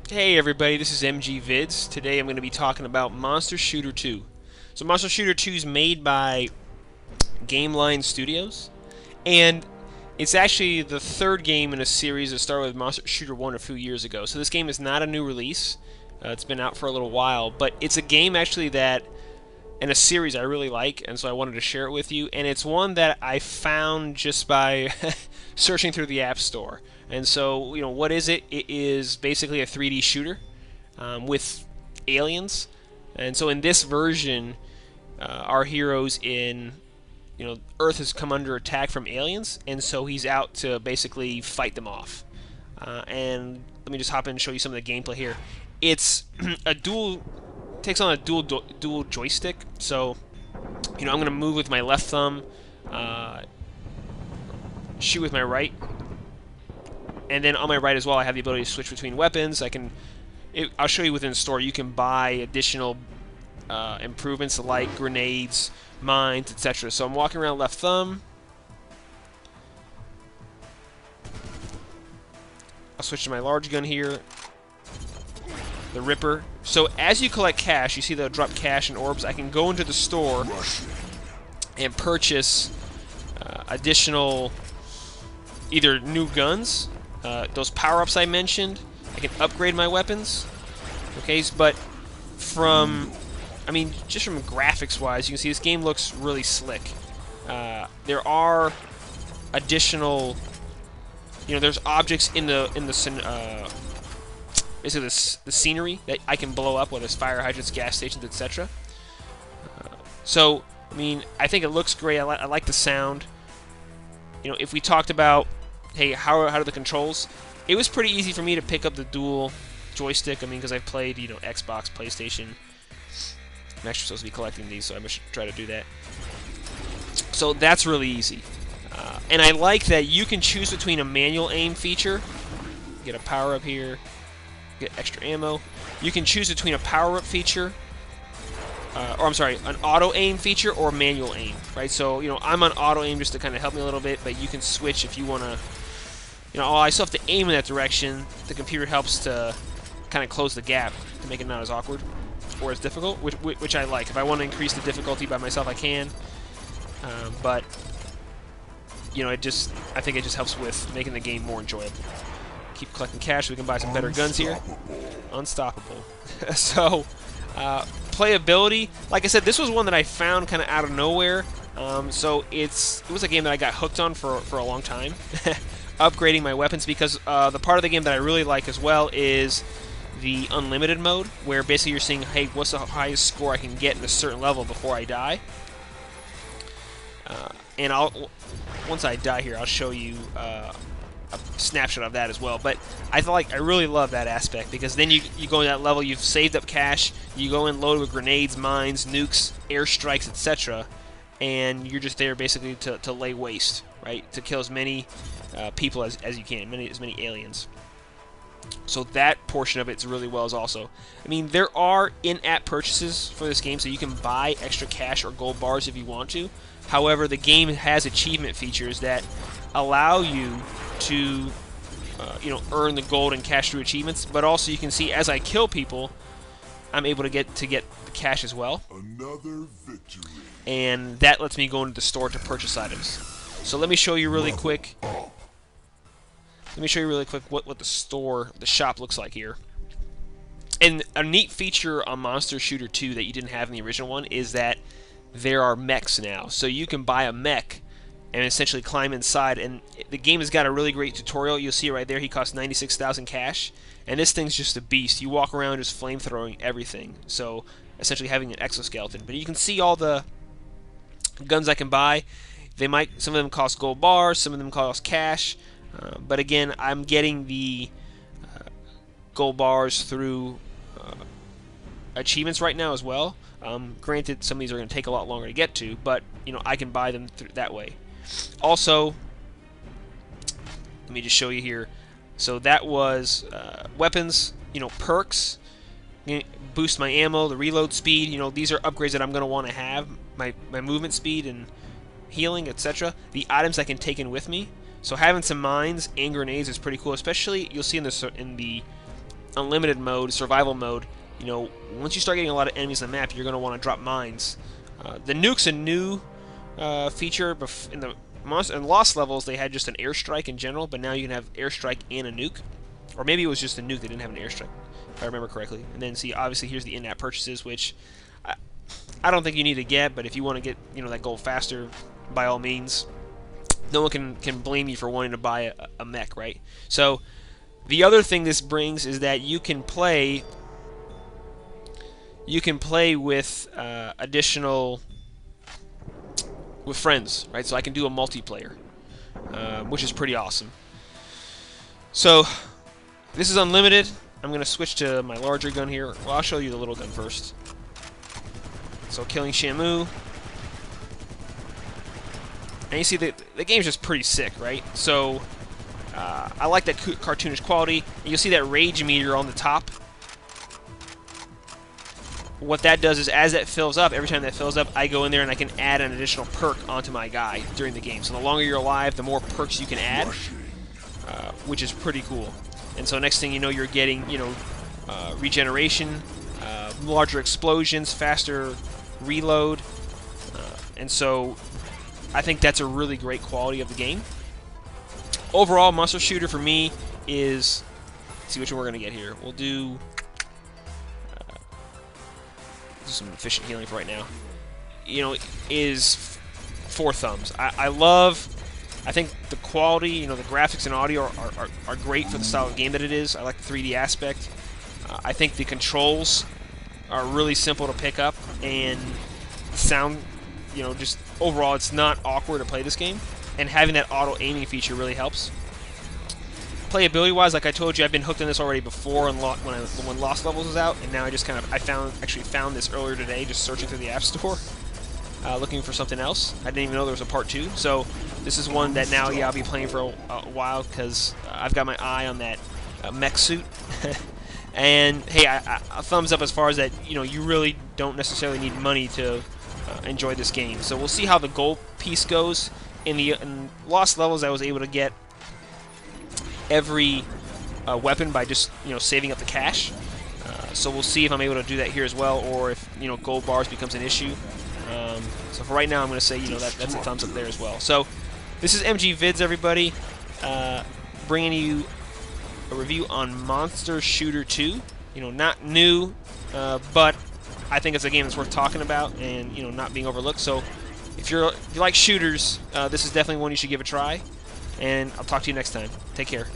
Hey everybody, this is MG Vids. Today I'm going to be talking about Monster Shooter 2. So Monster Shooter 2 is made by Game Line Studios, and it's actually the third game in a series that started with Monster Shooter 1 a few years ago. So this game is not a new release. It's been out for a little while, but it's a game actually that in a series I really like, and so I wanted to share it with you. And it's one that I found just by searching through the App Store. And so, what is it? It is basically a 3D shooter with aliens. And so, in this version, our heroes in Earth has come under attack from aliens, and so he's out to basically fight them off. And let me just hop in and show you some of the gameplay here. It's a dual takes on a dual joystick. So, I'm going to move with my left thumb, shoot with my right, and then on my right as well, I have the ability to switch between weapons. I'll show you within the store. You can buy additional improvements like grenades, mines, etc. So I'm walking around left thumb. I'll switch to my large gun here, the Ripper. So as you collect cash, you see they'll drop cash and orbs. I can go into the store and purchase additional either new guns, those power-ups I mentioned. I can upgrade my weapons. Okay, but just from graphics-wise, you can see this game looks really slick. There are additional, there's objects in the basically the scenery that I can blow up, whether it's fire hydrants, gas stations, etc. So, I think it looks great. I like the sound. If we talked about, hey, how are the controls? It was pretty easy for me to pick up the dual joystick. Because I've played, Xbox, PlayStation. I'm actually supposed to be collecting these, so I'm going to try to do that. So that's really easy. And I like that you can choose between a manual aim feature. Get a power-up here. Get extra ammo. You can choose between a power-up feature, an auto-aim feature or manual aim, right? So, I'm on auto-aim just to kind of help me a little bit, but you can switch if you want to, I still have to aim in that direction. The computer helps to kind of close the gap to make it not as awkward or as difficult, which I like. If I want to increase the difficulty by myself, I can, but, I think it just helps with making the game more enjoyable. Keep collecting cash so we can buy some better guns here. Unstoppable. So, playability, like I said, this was one that I found kind of out of nowhere. So it was a game that I got hooked on for a long time. Upgrading my weapons, because the part of the game that I really like as well is the unlimited mode, where basically you're seeing, hey, what's the highest score I can get in a certain level before I die. And once I die here, I'll show you a snapshot of that as well. But I really love that aspect, because then you go in that level, you've saved up cash, you go in loaded with grenades, mines, nukes, airstrikes, etc., and you're just there basically to lay waste, right? To kill as many people as you can, as many aliens. So that portion of it's really well as also. There are in-app purchases for this game, so you can buy extra cash or gold bars if you want to. However, the game has achievement features that allow you to earn the gold and cash through achievements, but also you can see as I kill people, I'm able to get the cash as well. Another victory. And that lets me go into the store to purchase items. So let me show you really quick. What the shop looks like here. And a neat feature on Monster Shooter 2 that you didn't have in the original one is that there are mechs now. So you can buy a mech and essentially climb inside, and the game has got a really great tutorial. You'll see it right there. He costs 96,000 cash, and this thing's just a beast. You walk around just flamethrowing everything, so essentially having an exoskeleton. But you can see all the guns I can buy. Some of them cost gold bars, some of them cost cash, but again, I'm getting the gold bars through achievements right now as well. Granted, some of these are going to take a lot longer to get to, but I can buy them that way. Also, let me just show you here. So that was weapons, perks, boost my ammo, the reload speed. These are upgrades that I'm going to want to have. My movement speed and healing, etc. The items I can take in with me. So having some mines and grenades is pretty cool. Especially, you'll see in the unlimited mode, survival mode, you know, once you start getting a lot of enemies on the map, you're going to want to drop mines. The nuke's a new feature. In the Lost levels, they had just an airstrike in general, but now you can have airstrike and a nuke. Or maybe it was just a nuke, they didn't have an airstrike, if I remember correctly. And then, see, obviously, here's the in-app purchases, which I don't think you need to get, but if you want to get, you know, that gold faster, by all means. No one can blame you for wanting to buy a mech, right? So, the other thing this brings is that you can play with with friends, right? So I can do a multiplayer, which is pretty awesome. So this is unlimited. I'm going to switch to my larger gun here. Well, I'll show you the little gun first. So killing Shamu. And you see the game's just pretty sick, right? So I like that cartoonish quality. You'll see that rage meter on the top. What that does is, as that fills up, every time that fills up, I go in there and I can add an additional perk onto my guy during the game. So the longer you're alive, the more perks you can add, which is pretty cool. And so next thing you know, you're getting, you know, regeneration, larger explosions, faster reload, and so I think that's a really great quality of the game. Overall, Monster Shooter for me is, let's see which one we're going to get here. We'll do some efficient healing for right now. You know, is 4 thumbs. I think the quality, you know, the graphics and audio are great for the style of game that it is. I like the 3D aspect. I think the controls are really simple to pick up, and sound, you know, just overall it's not awkward to play this game, and having that auto aiming feature really helps. Playability wise, like I told you, I've been hooked on this already before when Lost Levels was out, and now I just kind of actually found this earlier today, just searching through the App Store, looking for something else. I didn't even know there was a part 2, so this is one that now, yeah, I'll be playing for a while, because I've got my eye on that mech suit. And hey, a thumbs up as far as that, you know, you really don't necessarily need money to enjoy this game. So we'll see how the gold piece goes. In Lost Levels, I was able to get every weapon by just, you know, saving up the cash. So we'll see if I'm able to do that here as well, or if, you know, gold bars becomes an issue. So for right now, I'm going to say, you know, that's a thumbs up there as well. So this is MG Vids, everybody, bringing you a review on Monster Shooter 2. You know, not new, but I think it's a game that's worth talking about and, you know, not being overlooked. So if you like shooters, this is definitely one you should give a try. And I'll talk to you next time. Take care.